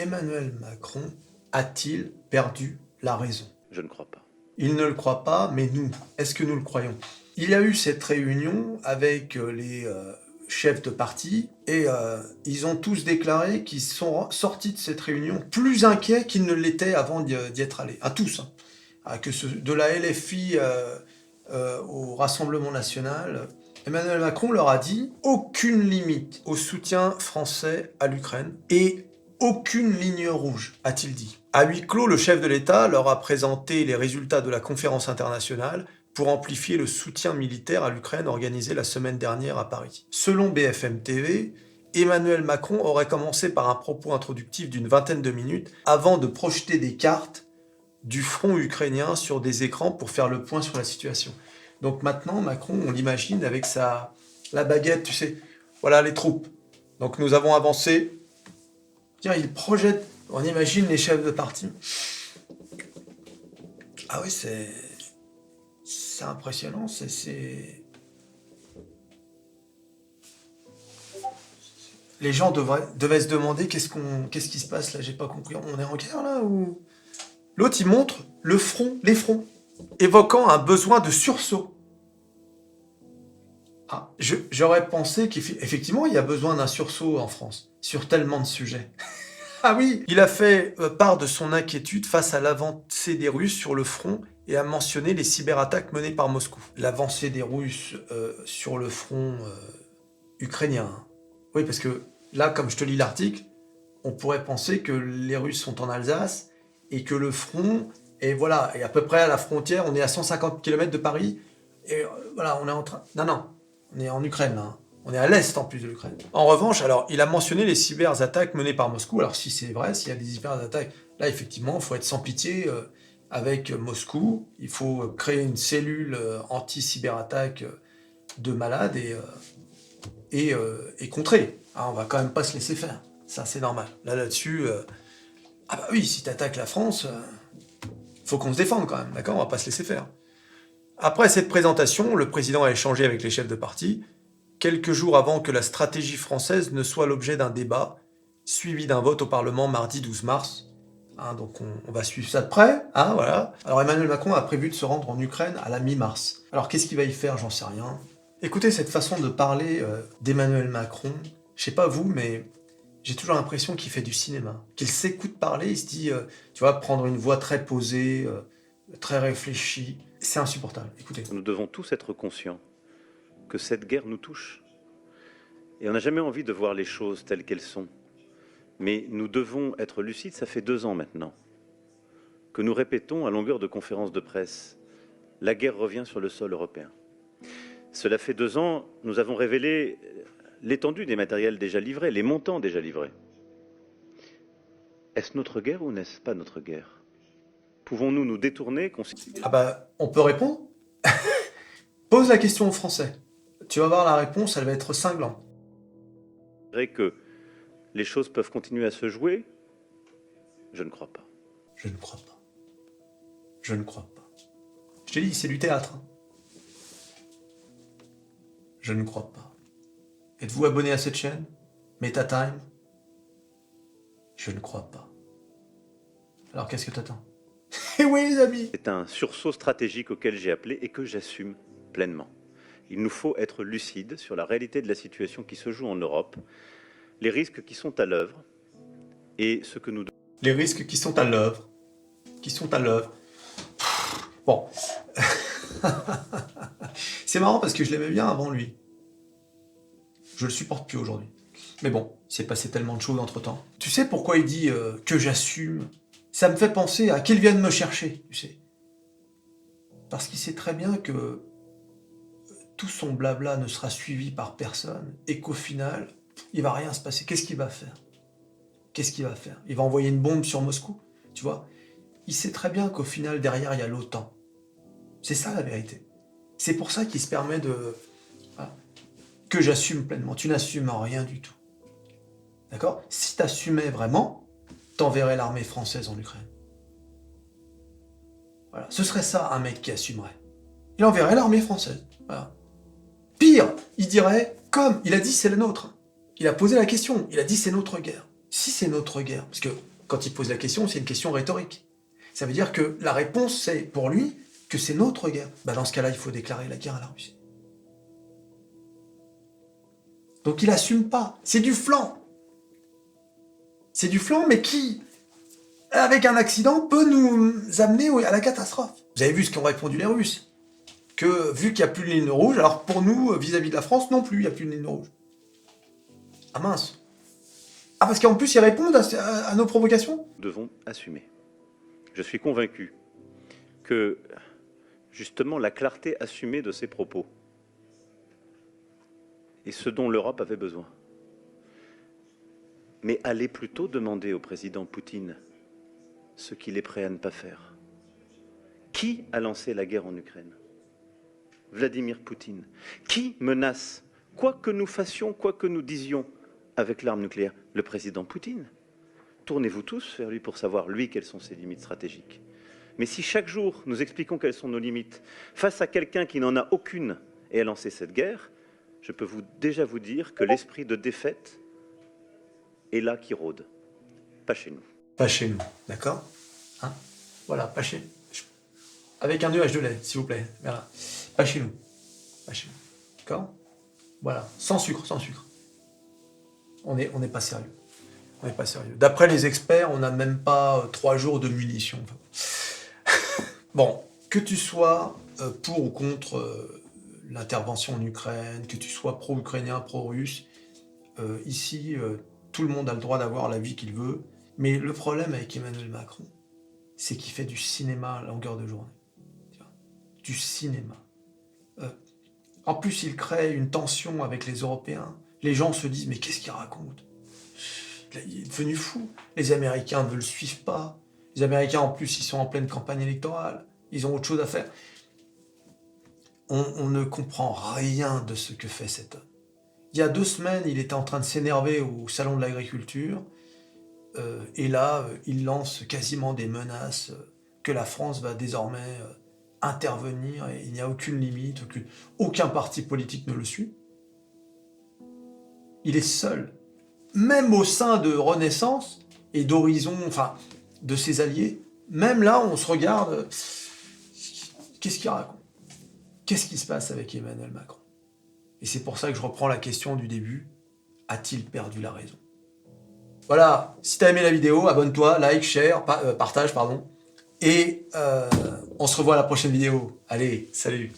Emmanuel Macron a-t-il perdu la raison? Je ne crois pas. Il ne le croit pas, mais nous, est-ce que nous le croyons? Il y a eu cette réunion avec les chefs de parti et ils ont tous déclaré qu'ils sont sortis de cette réunion plus inquiets qu'ils ne l'étaient avant d'y être allés. À tous. Hein. De la LFI au Rassemblement National. Emmanuel Macron leur a dit aucune limite au soutien français à l'Ukraine et aucune ligne rouge, a-t-il dit. À huis clos, le chef de l'État leur a présenté les résultats de la conférence internationale pour amplifier le soutien militaire à l'Ukraine organisé la semaine dernière à Paris. Selon BFM TV, Emmanuel Macron aurait commencé par un propos introductif d'une vingtaine de minutes avant de projeter des cartes du front ukrainien sur des écrans pour faire le point sur la situation. Donc maintenant, Macron, on l'imagine avec la baguette, tu sais, voilà les troupes. Donc nous avons avancé. Tiens, il projette, on imagine les chefs de parti. Ah oui, c'est impressionnant, Les gens devaient se demander qu'est-ce qui se passe là, j'ai pas compris. On est en guerre là ou... L'autre, il montre les fronts, évoquant un besoin de sursaut. Ah, j'aurais pensé qu'effectivement, il y a besoin d'un sursaut en France, sur tellement de sujets. Ah oui, il a fait part de son inquiétude face à l'avancée des Russes sur le front et a mentionné les cyberattaques menées par Moscou. L'avancée des Russes sur le front ukrainien. Hein. Oui, parce que là, comme je te lis l'article, on pourrait penser que les Russes sont en Alsace et que le front est voilà, et à peu près à la frontière, on est à 150 km de Paris, et voilà, on est en train... Non, on est en Ukraine, là. On est à l'est en plus de l'Ukraine. En revanche, alors, il a mentionné les cyberattaques menées par Moscou. Alors si c'est vrai, s'il y a des cyberattaques, là effectivement, il faut être sans pitié avec Moscou. Il faut créer une cellule anti-cyberattaque de malades et contrer. Ah, on va quand même pas se laisser faire. Ça, c'est normal. Là-dessus, ah bah oui, si t'attaques la France, faut qu'on se défende quand même, d'accord? On va pas se laisser faire. Après cette présentation, le président a échangé avec les chefs de parti, quelques jours avant que la stratégie française ne soit l'objet d'un débat, suivi d'un vote au Parlement mardi 12 mars. Hein, donc on va suivre ça de près, hein, voilà. Alors Emmanuel Macron a prévu de se rendre en Ukraine à la mi-mars. Alors qu'est-ce qu'il va y faire? J'en sais rien. Écoutez, cette façon de parler d'Emmanuel Macron, je sais pas vous, mais j'ai toujours l'impression qu'il fait du cinéma. Qu'il s'écoute parler, il se dit, tu vois, prendre une voix très posée, très réfléchie. C'est insupportable, écoutez. Nous devons tous être conscients que cette guerre nous touche. Et on n'a jamais envie de voir les choses telles qu'elles sont. Mais nous devons être lucides, ça fait 2 ans maintenant, que nous répétons à longueur de conférences de presse, la guerre revient sur le sol européen. Cela fait 2 ans, nous avons révélé l'étendue des matériels déjà livrés, les montants déjà livrés. Est-ce notre guerre ou n'est-ce pas notre guerre? Pouvons-nous nous détourner? Ah bah, on peut répondre. Pose la question aux Français. Tu vas voir la réponse, elle va être cinglante. Que les choses peuvent continuer à se jouer? Je ne crois pas. Je ne crois pas. Je ne crois pas. Je t'ai dit, c'est du théâtre. Hein. Je ne crois pas. Êtes-vous abonné à cette chaîne? MetaTime? Je ne crois pas. Alors qu'est-ce que t'attends? Eh oui les amis! C'est un sursaut stratégique auquel j'ai appelé et que j'assume pleinement. Il nous faut être lucides sur la réalité de la situation qui se joue en Europe, les risques qui sont à l'œuvre et ce que nous... Les risques qui sont à l'œuvre. Bon. C'est marrant parce que je l'aimais bien avant lui. Je le supporte plus aujourd'hui. Mais bon, il s'est passé tellement de choses entre-temps. Tu sais pourquoi il dit que j'assume? Ça me fait penser à qu'il vienne me chercher, tu sais. Parce qu'il sait très bien que tout son blabla ne sera suivi par personne et qu'au final, il va rien se passer. Qu'est-ce qu'il va faire? Il va envoyer une bombe sur Moscou, tu vois? Il sait très bien qu'au final, derrière, il y a l'OTAN. C'est ça la vérité. C'est pour ça qu'il se permet de... Voilà, que j'assume pleinement. Tu n'assumes rien du tout. D'accord? Si tu assumais vraiment, t'enverrais l'armée française en Ukraine. Voilà. Ce serait ça, un mec qui assumerait. Il enverrait l'armée française. Voilà. Pire, il dirait, comme il a dit c'est la nôtre. Il a posé la question, il a dit c'est notre guerre. si c'est notre guerre, parce que quand il pose la question, c'est une question rhétorique. Ça veut dire que la réponse, c'est pour lui que c'est notre guerre. Bah dans ce cas-là, il faut déclarer la guerre à la Russie. Donc il assume pas. C'est du flanc. C'est du flanc, mais qui, avec un accident, peut nous amener à la catastrophe. Vous avez vu ce qu'ont répondu les Russes. Que vu qu'il n'y a plus de ligne rouge, alors pour nous, vis-à-vis de la France, non plus, il n'y a plus de ligne rouge. Ah mince. Ah parce qu'en plus, ils répondent à nos provocations. Nous devons assumer. Je suis convaincu que, justement, la clarté assumée de ces propos est ce dont l'Europe avait besoin. Mais allez plutôt demander au président Poutine ce qu'il est prêt à ne pas faire. Qui a lancé la guerre en Ukraine? Vladimir Poutine. Qui menace, quoi que nous fassions, quoi que nous disions, avec l'arme nucléaire? Le président Poutine. Tournez-vous tous vers lui pour savoir, lui, quelles sont ses limites stratégiques. Mais si chaque jour, nous expliquons quelles sont nos limites, face à quelqu'un qui n'en a aucune et a lancé cette guerre, je peux déjà vous dire que l'esprit de défaite est là qui rôde. Pas chez nous. Pas chez nous, d'accord, hein? Voilà, pas chez nous. Avec un nuage de lait, s'il vous plaît. Voilà. Pas chez nous. Pas chez nous. D'accord? Voilà. Sans sucre, sans sucre. On n'est pas sérieux. On n'est pas sérieux. D'après les experts, on n'a même pas 3 jours de munitions. Bon, que tu sois pour ou contre l'intervention en Ukraine, que tu sois pro-ukrainien, pro-russe, ici, tout le monde a le droit d'avoir la vie qu'il veut. Mais le problème avec Emmanuel Macron, c'est qu'il fait du cinéma à longueur de journée. Du cinéma. En plus, il crée une tension avec les Européens. Les gens se disent, mais qu'est-ce qu'il raconte? Il est devenu fou. Les Américains ne le suivent pas. Les Américains, en plus, ils sont en pleine campagne électorale. Ils ont autre chose à faire. On ne comprend rien de ce que fait cet homme. Il y a 2 semaines, il était en train de s'énerver au Salon de l'Agriculture. Et là, il lance quasiment des menaces que la France va désormais intervenir. Et il n'y a aucune limite, aucun parti politique ne le suit. Il est seul. Même au sein de Renaissance et d'Horizon, enfin, de ses alliés, même là, on se regarde. Qu'est-ce qu'il raconte? Qu'est-ce qui se passe avec Emmanuel Macron? Et c'est pour ça que je reprends la question du début. A-t-il perdu la raison? Voilà, si t'as aimé la vidéo, abonne-toi, like, share, partage, pardon. Et on se revoit à la prochaine vidéo. Allez, salut!